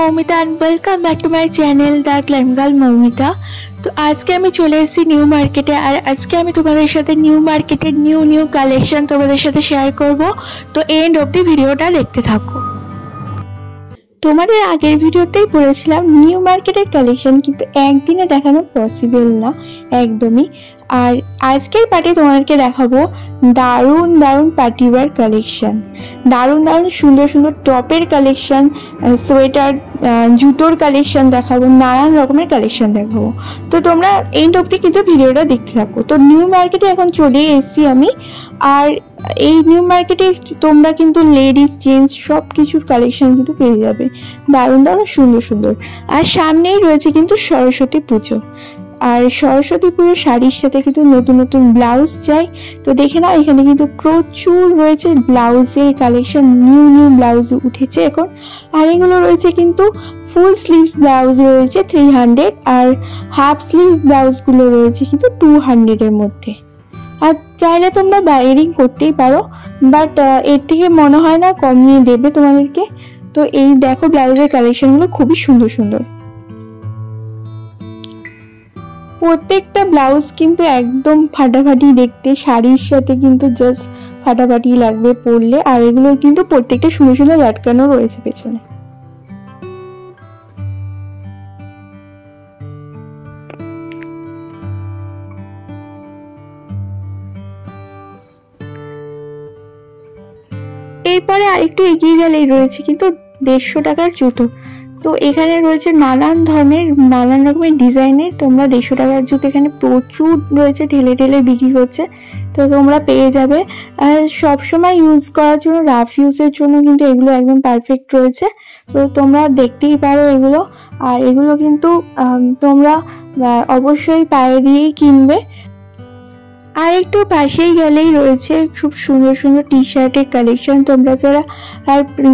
Moumita and welcome back to my channel The Glam Girl Moumita. তো আজকে আমি চলে এসেছি নিউ মার্কেটে, আর আজকে আমি তোমাদের সাথে নিউ মার্কেটের নিউ কালেকশন তোমাদের সাথে শেয়ার করব। তো এন্ড অবধি ভিডিওটা দেখতে থাকো। তোমাদের আগের ভিডিওতেই বলেছিলাম নিউ মার্কেটের কালেকশন কিন্তু একদিনে দেখানো পসিবল না একদমই। আর আজকের পার্টে তোমাদেরকে দেখাবো দারুণ পার্টিওয়ার কালেকশন, দারুণ সুন্দর টপের কালেকশন, সোয়েটার, জুতোর কালেকশন দেখাবো, নানান রকমের কালেকশন দেখাবো। তো তোমরা এন্ড অবধি কিন্তু ভিডিওটা দেখতে থাকো। তো নিউ মার্কেটে এখন চলে এসেছি আমি, আর এই নিউ মার্কেটে তোমরা কিন্তু লেডিস জেন্টস সব কিছুর কালেকশন কিন্তু পেয়ে যাবে, দারুণ সুন্দর। আর সামনেই রয়েছে কিন্তু সরস্বতী পুজো, আর সরস্বতী পুজোর শাড়ির সাথে কিন্তু নতুন ব্লাউজ চাই। তো দেখে নাও এখানে কিন্তু প্রচুর রয়েছে ব্লাউজের কালেকশন, নিউ ব্লাউজ উঠেছে এখন। আর এগুলো রয়েছে কিন্তু ফুল স্লিভস ব্লাউজ রয়েছে 300, আর হাফ স্লিভস ব্লাউজগুলো রয়েছে কিন্তু 200-এর মধ্যে। আর চাইলে তোমরা বাইরিং করতেই পারো, বাট এর থেকে মনে হয় না কমিয়ে দেবে তোমাদেরকে। তো এই দেখো ব্লাউজের কালেকশনগুলো খুবই সুন্দর। প্রত্যেকটা ব্লাউজ কিন্তু একদম ফাটাফাটি দেখতে, শাড়ির সাথে কিন্তু জাস্ট ফাটাফাটি লাগবে পরলে। আর এগুলো কিন্তু প্রত্যেকটা সুন্দর লাটকানো রয়েছে পেছনে। এরপরে আরেকটু এগিয়ে গেলেই রয়েছে কিন্তু 150 টাকার জুতো। তো এখানে রয়েছে নানান রকমের ডিজাইনের। তোমরা 150 টাকার জুতো এখানে প্রচুর রয়েছে, ঢেলে বিক্রি করছে, তো তোমরা পেয়ে যাবে। আর সবসময় ইউজ করার জন্য, রাফ ইউজের জন্য কিন্তু এগুলো একদম পারফেক্ট রয়েছে। তো তোমরা দেখতেই পারো এগুলো। আর এগুলো কিন্তু তোমরা অবশ্যই পায়ে দিয়েই কিনবে। আর একটু পাশেই গেলেই রয়েছে খুব সুন্দর টি শার্টের কালেকশন। তোমরা যারা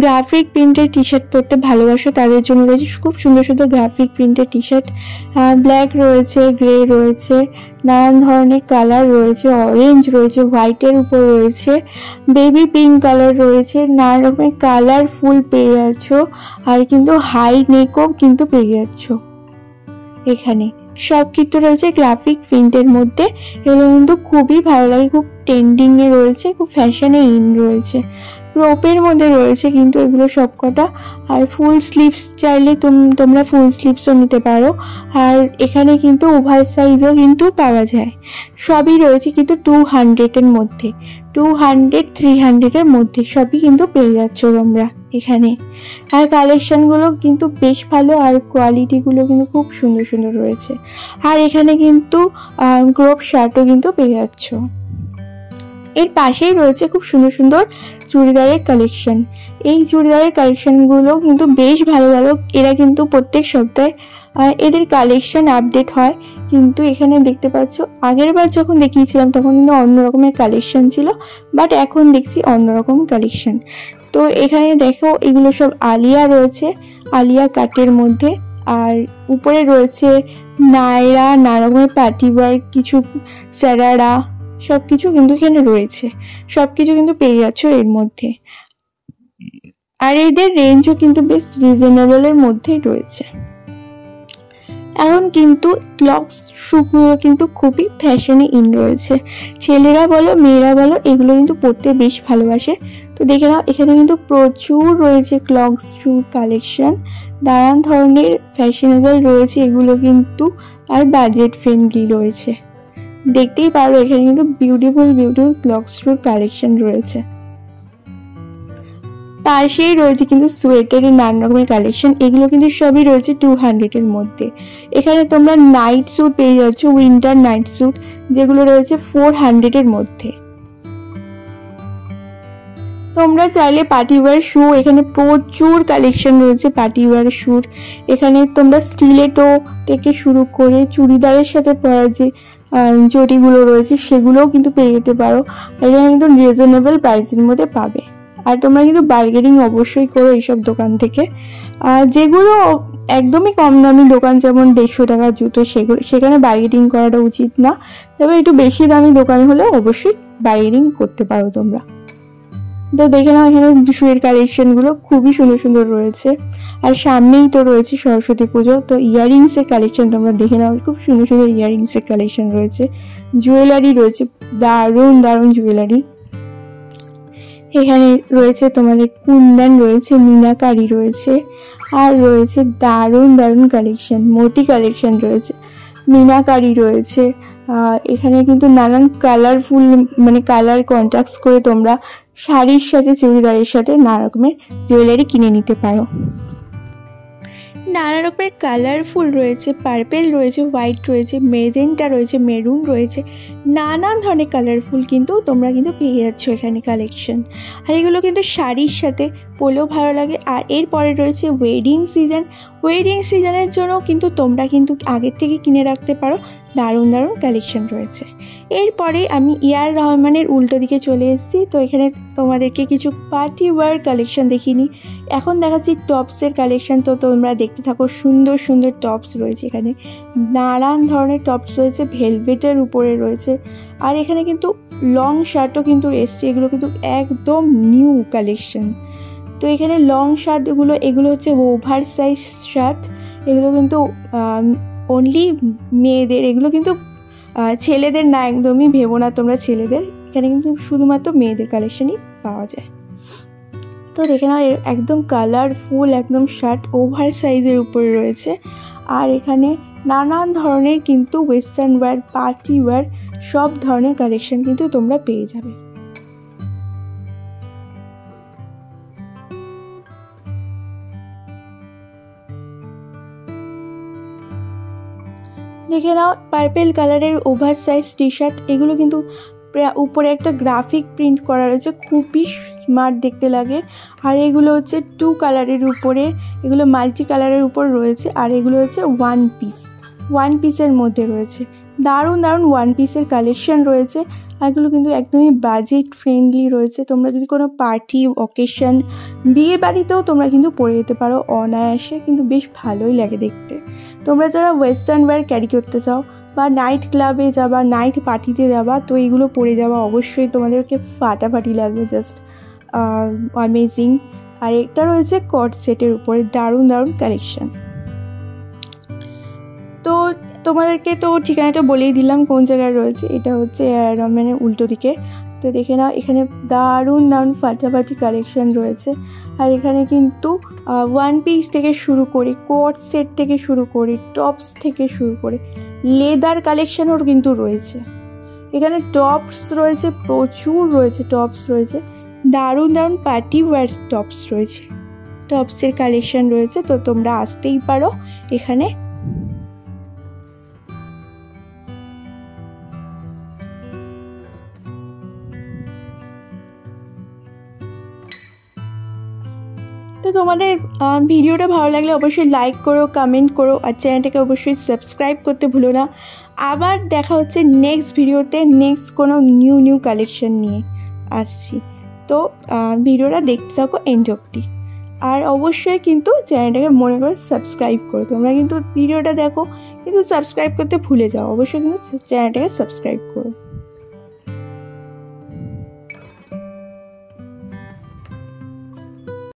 গ্রাফিক প্রিন্টের টি শার্ট পরতে ভালোবাসো তাদের জন্য রয়েছে খুব সুন্দর গ্রাফিক প্রিন্টের টি শার্ট। ব্ল্যাক রয়েছে, গ্রে রয়েছে, নানান ধরনের কালার রয়েছে, অরেঞ্জ রয়েছে, হোয়াইটের উপর রয়েছে, বেবি পিঙ্ক কালার রয়েছে, নানা রকমের কালারফুল পেয়ে যাচ্ছ। আর কিন্তু হাই নেকও কিন্তু পেয়ে যাচ্ছ এখানে। সব কিন্তু রয়েছে গ্রাফিক প্রিন্টের মধ্যে। এগুলো কিন্তু খুবই ভালো লাগে, খুব ট্রেন্ডিং এ রয়েছে, খুব ফ্যাশনে ইন রয়েছে, ক্রপের মধ্যে রয়েছে কিন্তু এগুলো সব কটা। আর ফুল স্লিভস চাইলে তোমরা ফুল স্লিভসও নিতে পারো। আর এখানে কিন্তু ওভার সাইজও কিন্তু পাওয়া যায়। সবই রয়েছে কিন্তু 200-এর মধ্যে, 200-300-এর মধ্যে সবই কিন্তু পেয়ে যাচ্ছ তোমরা এখানে। আর কালেকশনগুলো কিন্তু বেশ ভালো, আর কোয়ালিটিগুলো কিন্তু খুব সুন্দর রয়েছে। আর এখানে কিন্তু ক্রপ শার্টও কিন্তু পেয়ে যাচ্ছ। এর পাশেই রয়েছে খুব সুন্দর চুড়িদারের কালেকশন। এই চুড়িদারের কালেকশনগুলো কিন্তু বেশ ভালো। এরা কিন্তু প্রত্যেক সপ্তাহে এদের কালেকশন আপডেট হয়। কিন্তু এখানে দেখতে পাচ্ছ আগের বার যখন দেখিয়েছিলাম তখন কিন্তু অন্য রকমের কালেকশন ছিল, বাট এখন দেখছি অন্যরকম কালেকশন। তো এখানে দেখো এগুলো সব আলিয়া রয়েছে, আলিয়া কাটের মধ্যে। আর উপরে রয়েছে নায়রা, নানা রকমের পার্টিওয়ার, কিছু সারারা, সবকিছু কিন্তু এখানে রয়েছে। সবকিছু কিন্তু পেয়ে যাচ্ছ এর মধ্যে। আর এদের রেঞ্জও কিন্তু বেশ রিজনেবলের মধ্যেই রয়েছে। এখন কিন্তু ক্লগস শুগুলো কিন্তু খুবই ফ্যাশনে ইন রয়েছে। ছেলেরা বলো মেয়েরা বলো এগুলো কিন্তু পরতে বেশ ভালোবাসে। তো দেখে নাও এখানে কিন্তু প্রচুর রয়েছে ক্লগস শু কালেকশন, নানান ধরনের ফ্যাশনেবল রয়েছে এগুলো কিন্তু, আর বাজেট ফ্রেন্ডলি রয়েছে। দেখতেই পারো এখানে কিন্তু বিউটিফুল ক্লগস শুর কালেকশন রয়েছে। পাশেই রয়েছে কিন্তু সোয়েটারের নানা রকমের কালেকশন। এগুলো কিন্তু সবই রয়েছে 200-এর মধ্যে। এখানে তোমরা নাইট স্যুট পেয়ে যাচ্ছ, উইন্টার নাইট স্যুট, যেগুলো রয়েছে 400-এর মধ্যে। তোমরা চাইলে পার্টিওয়ার শু, এখানে প্রচুর কালেকশন রয়েছে পার্টিওয়ার শুর। এখানে তোমরা স্টিলেটো থেকে শুরু করে চুড়িদারের সাথে পরা যে জটিগুলো রয়েছে সেগুলোও কিন্তু পেয়ে যেতে পারো। এখানে কিন্তু রিজনেবল প্রাইসের মধ্যে পাবে। আর তোমরা কিন্তু বার্গেনিং অবশ্যই করো এইসব দোকান থেকে। যেগুলো একদমই কম দামি দোকান যেমন 150 টাকার জুতো, সেখানে বার্গেনিং করাটা উচিত না। তবে একটু বেশি দামি দোকান হলে অবশ্যই বার্গেনিং করতে পারো তোমরা। তো দেখে নাও এখানে শুয়ের কালেকশনগুলো খুবই সুন্দর সুন্দর রয়েছে। আর সামনেই তো রয়েছে সরস্বতী পুজো, তো ইয়াররিংসের কালেকশন তোমরা দেখে নাও, খুব সুন্দর সুন্দর ইয়াররিংসের কালেকশন রয়েছে। জুয়েলারি রয়েছে, দারুণ দারুণ জুয়েলারি। এখানে রয়েছে তোমাদের কুন্দন রয়েছে, মিনাকারি রয়েছে, আর রয়েছে দারুণ দারুণ কালেকশন, মতি কালেকশন রয়েছে, মিনাকারি রয়েছে। এখানে কিন্তু নানান কালারফুল মানে কালার কন্ট্রাস্ট করে তোমরা শাড়ির সাথে চুড়িদারের সাথে নানা রকমের জুয়েলারি কিনে নিতে পারো। নানা রকমের কালারফুল রয়েছে, পার্পেল রয়েছে, হোয়াইট রয়েছে, মেজেন্টা রয়েছে, মেরুন রয়েছে, নানান ধরনের কালারফুল কিন্তু তোমরা কিন্তু পেয়ে যাচ্ছ এখানে কালেকশন। আর এগুলো কিন্তু শাড়ির সাথে পরলেও ভালো লাগে। আর এরপরে রয়েছে ওয়েডিং সিজন, ওয়েডিং সিজনের জন্য কিন্তু তোমরা কিন্তু আগের থেকে কিনে রাখতে পারো, দারুণ দারুণ কালেকশন রয়েছে। এরপরে আমি ইয়ার রহমানের উল্টো দিকে চলে এসেছি। তো এখানে তোমাদেরকে কিছু পার্টি ওয়্যার কালেকশন দেখিনি, এখন দেখাচ্ছি টপসের কালেকশন। তো তোমরা দেখতে থাকো, সুন্দর সুন্দর টপস রয়েছে এখানে, নানান ধরনের টপস রয়েছে, ভেলভেটের উপরে রয়েছে। আর এখানে কিন্তু লং শার্টও কিন্তু এসছে, এগুলো কিন্তু একদম নিউ কালেকশন। তো এখানে লং শার্টগুলো, এগুলো হচ্ছে ওভার সাইজ শার্ট, এগুলো কিন্তু অনলি মেয়েদের, এগুলো কিন্তু ছেলেদের না, একদমই ভেবো না তোমরা ছেলেদের, এখানে কিন্তু শুধুমাত্র মেয়েদের কালেকশনই পাওয়া যায়। তো দেখে নাও একদম কালারফুল একদম শার্ট ওভার সাইজের উপরে রয়েছে। আর এখানে নানান ধরনের কিন্তু ওয়েস্টার্ন ওয়্যার, পার্টি ওয়্যার সব ধরনের কালেকশন কিন্তু তোমরা পেয়ে যাবে। দেখে নাও পার্পেল কালারের ওভার সাইজ টি শার্ট, এগুলো কিন্তু উপরে একটা গ্রাফিক প্রিন্ট করা রয়েছে, খুবই স্মার্ট দেখতে লাগে। আর এগুলো হচ্ছে 2 কালারের উপরে, এগুলো মাল্টি কালারের উপর রয়েছে। আর এগুলো হচ্ছে ওয়ান পিসের মধ্যে রয়েছে, দারুণ দারুণ ওয়ান পিসের কালেকশন রয়েছে। আর এগুলো কিন্তু একদমই বাজেট ফ্রেন্ডলি রয়েছে, তোমরা যদি কোনো পার্টি অকেশন, বিয়ে বাড়িতেও তোমরা কিন্তু পরে যেতে পারো অনায়াসে, কিন্তু বেশ ভালোই লাগে দেখতে। তোমরা যারা ওয়েস্টার্ন ওয়্যার ক্যারি করতে চাও বা নাইট ক্লাবে যাবা, নাইট পার্টিতে যাবা, তো এইগুলো পরে যাওয়া অবশ্যই তোমাদেরকে ফাটাফাটি লাগবে, জাস্ট অ্যামেজিং। আর এটা রয়েছে কট সেটের উপরে, দারুণ দারুণ কালেকশন। তো তোমাদেরকে তো ঠিকানাটা বলেই দিলাম কোন জায়গায় রয়েছে, এটা হচ্ছে মানে উল্টো দিকে। তো দেখে নাও এখানে দারুণ দারুণ ফাটাফাটি কালেকশন রয়েছে। আর এখানে কিন্তু ওয়ান পিস থেকে শুরু করে, কোট সেট থেকে শুরু করে, টপস থেকে শুরু করে লেদার কালেকশনও কিন্তু রয়েছে। এখানে টপস রয়েছে, প্রচুর রয়েছে, টপস রয়েছে, দারুণ দারুণ পার্টি ওয়্যার টপস রয়েছে, টপসের কালেকশন রয়েছে। তো তোমরা আসতেই পারো এখানে। তো তোমাদের ভিডিওটা ভালো লাগলে অবশ্যই লাইক করো, কমেন্ট করো, আর চ্যানেলটাকে অবশ্যই সাবস্ক্রাইব করতে ভুলো না। আবার দেখা হচ্ছে নেক্সট ভিডিওতে, নেক্সট কোনো নিউ কালেকশন নিয়ে আসছি। তো ভিডিওটা দেখতে থাকো এন্ড অবধি। আর অবশ্যই কিন্তু চ্যানেলটাকে মনে করে সাবস্ক্রাইব করো। তোমরা কিন্তু ভিডিওটা দেখো কিন্তু সাবস্ক্রাইব করতে ভুলে যাও, অবশ্যই কিন্তু চ্যানেলটাকে সাবস্ক্রাইব করো।